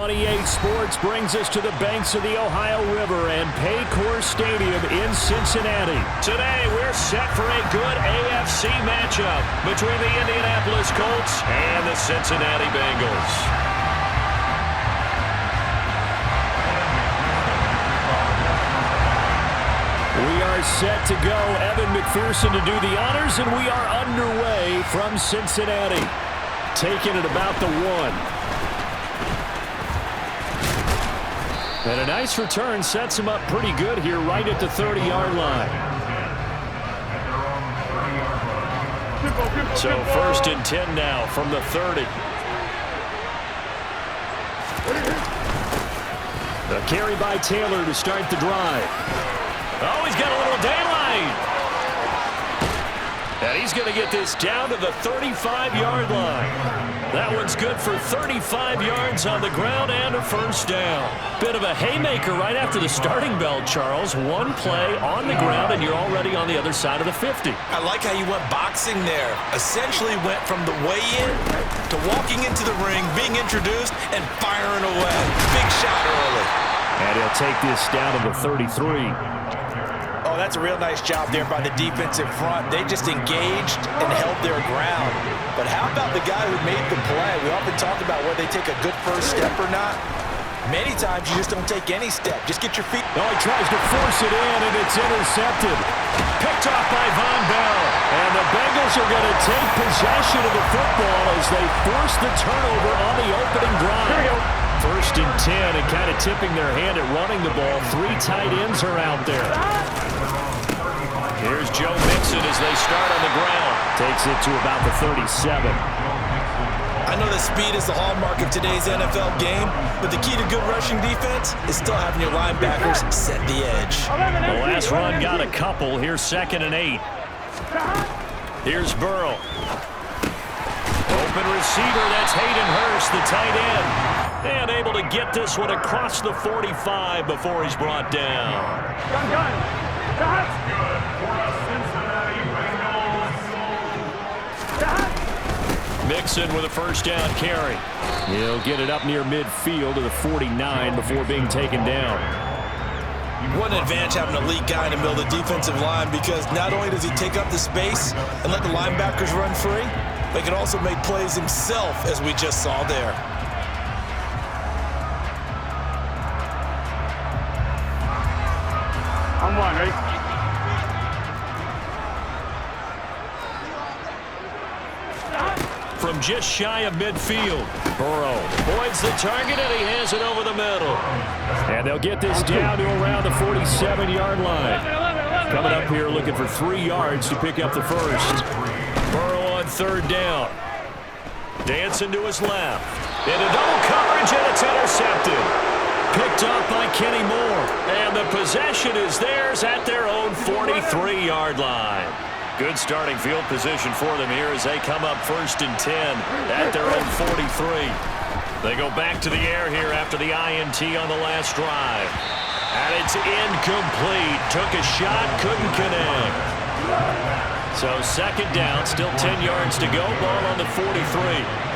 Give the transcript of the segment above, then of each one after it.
28 Sports brings us to the banks of the Ohio River and Paycor Stadium in Cincinnati. Today, we're set for a good AFC matchup between the Indianapolis Colts and the Cincinnati Bengals. We are set to go. Evan McPherson to do the honors, and we are underway from Cincinnati. Taking it about the 1. And a nice return sets him up pretty good here right at the 30-yard line. So 1st and 10 now from the 30. A carry by Taylor to start the drive. Oh, he's got a little daylight. And he's going to get this down to the 35-yard line. That one's good for 35 yards on the ground and a first down. Bit of a haymaker right after the starting bell, Charles. One play on the ground, and you're already on the other side of the 50. I like how you went boxing there. Essentially went from the weigh-in to walking into the ring, being introduced, and firing away. Big shot early. And he'll take this down to the 33. Oh, that's a real nice job there by the defensive front. They just engaged and held their ground. But how about the guy who made the play? We often talk about whether they take a good first step or not. Many times you just don't take any step. Just get your feet. Oh, he tries to force it in, and it's intercepted. Picked off by Von Bell. And the Bengals are going to take possession of the football as they force the turnover on the opening drive. Here we go. 1st and 10, and kind of tipping their hand at running the ball. 3 tight ends are out there. Here's Joe Mixon as they start on the ground. Takes it to about the 37. I know that speed is the hallmark of today's NFL game, but the key to good rushing defense is still having your linebackers set the edge. The last run got a couple. Here's 2nd and 8. Here's Burrow. Open receiver, that's Hayden Hurst, the tight end. And able to get this one across the 45 before he's brought down. Mixon with a first down carry. He'll get it up near midfield to the 49 before being taken down. What an advantage having an elite guy in the middle of the defensive line, because not only does he take up the space and let the linebackers run free, but he can also make plays himself, as we just saw there. I'm one, ready? From just shy of midfield, Burrow avoids the target, and he has it over the middle. And they'll get this down to around the 47-yard line. Coming up here looking for 3 yards to pick up the first. Burrow on 3rd down. Dancing to his left. Into double coverage, and it's intercepted. Picked up by Kenny Moore. And the possession is theirs at their own 43-yard line. Good starting field position for them here as they come up 1st and 10 at their own 43. They go back to the air here after the INT on the last drive. And it's incomplete. Took a shot, couldn't connect. So 2nd down, still 10 yards to go. Ball on the 43.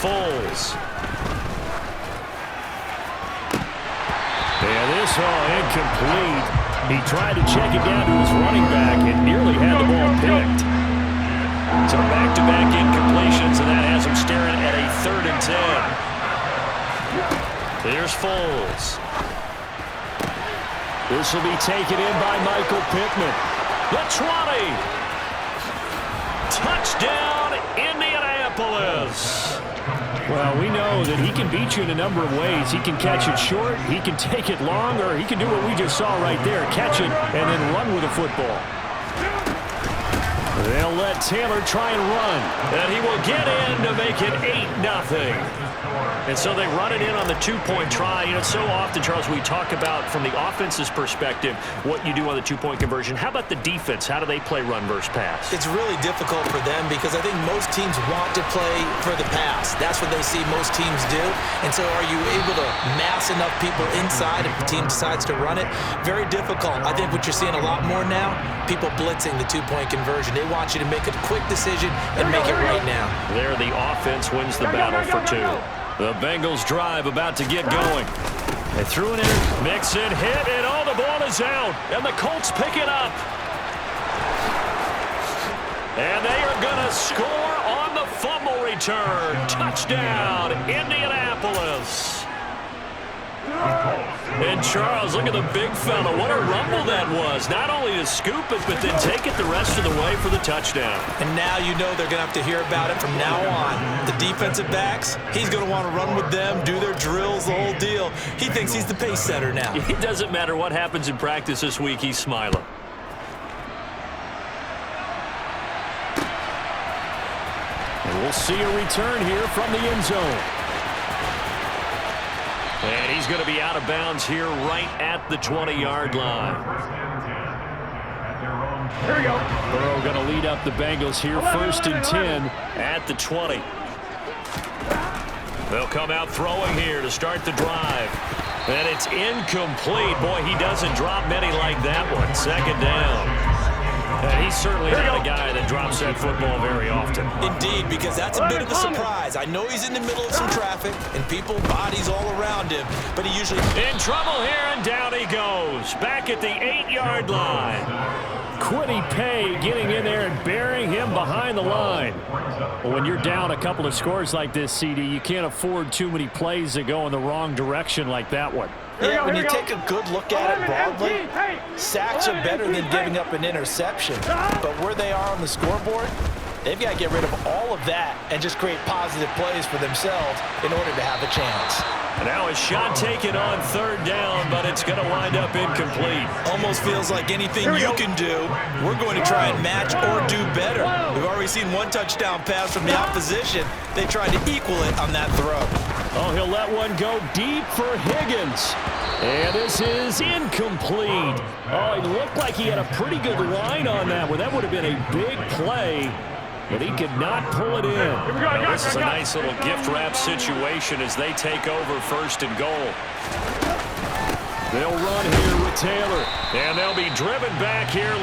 Foles. And this incomplete. He tried to check it down to his running back and nearly had the ball picked. So back-to-back incompletions, and that has him staring at a 3rd and 10. Here's Foles. This will be taken in by Michael Pittman. The 20. Touchdown, Indianapolis. Well, we know that he can beat you in a number of ways. He can catch it short, he can take it long, or he can do what we just saw right there, catch it and then run with the football. They'll let Taylor try and run. And he will get in to make it 8-0. And so they run it in on the two-point try. You know, so often, Charles, we talk about from the offense's perspective what you do on the two-point conversion. How about the defense? How do they play run versus pass? It's really difficult for them because I think most teams want to play for the pass. That's what they see most teams do. And so are you able to mass enough people inside if the team decides to run it? Very difficult. I think what you're seeing a lot more now, people blitzing the two-point conversion. They want you to make a quick decision and make it right now. There, the offense wins the battle for two. The Bengals drive about to get going. They threw it in, mix it, hit, and all the ball is out. And the Colts pick it up. And they are going to score on the fumble return. Touchdown, Indianapolis. And Charles, look at the big fella. What a rumble that was. Not only to scoop it, but then take it the rest of the way for the touchdown. And now you know they're going to have to hear about it from now on. The defensive backs, he's going to want to run with them, do their drills, the whole deal. He thinks he's the pace setter now. It doesn't matter what happens in practice this week. He's smiling. And we'll see a return here from the end zone. And he's going to be out of bounds here right at the 20-yard line. Here we go. Burrow going to lead up the Bengals here, 1st and 10 at the 20. They'll come out throwing here to start the drive. And it's incomplete. Boy, he doesn't drop many like that one. 2nd down. And he's certainly not a guy that drops that football very often. Indeed, because that's a bit of a surprise. I know he's in the middle of some traffic and people, bodies all around him, but he usually... In trouble here, and down he goes. Back at the 8-yard line. Quiddy Pay getting in there and burying him behind the line. Well, when you're down a couple of scores like this, CD, you can't afford too many plays that go in the wrong direction like that one. Yeah, when you take a good look at it broadly, sacks are better than giving up an interception. But where they are on the scoreboard, they've got to get rid of all of that and just create positive plays for themselves in order to have a chance. Now a shot taken on 3rd down, but it's going to wind up incomplete. Almost feels like anything you can do, we're going to try and match or do better. We've already seen one touchdown pass from the opposition. They tried to equal it on that throw. Oh, he'll let one go deep for Higgins. And this is incomplete. Oh, it looked like he had a pretty good line on that one. That would have been a big play, but he could not pull it in. Now, this is a nice little gift wrap situation as they take over 1st and goal. They'll run here with Taylor, and they'll be driven back here.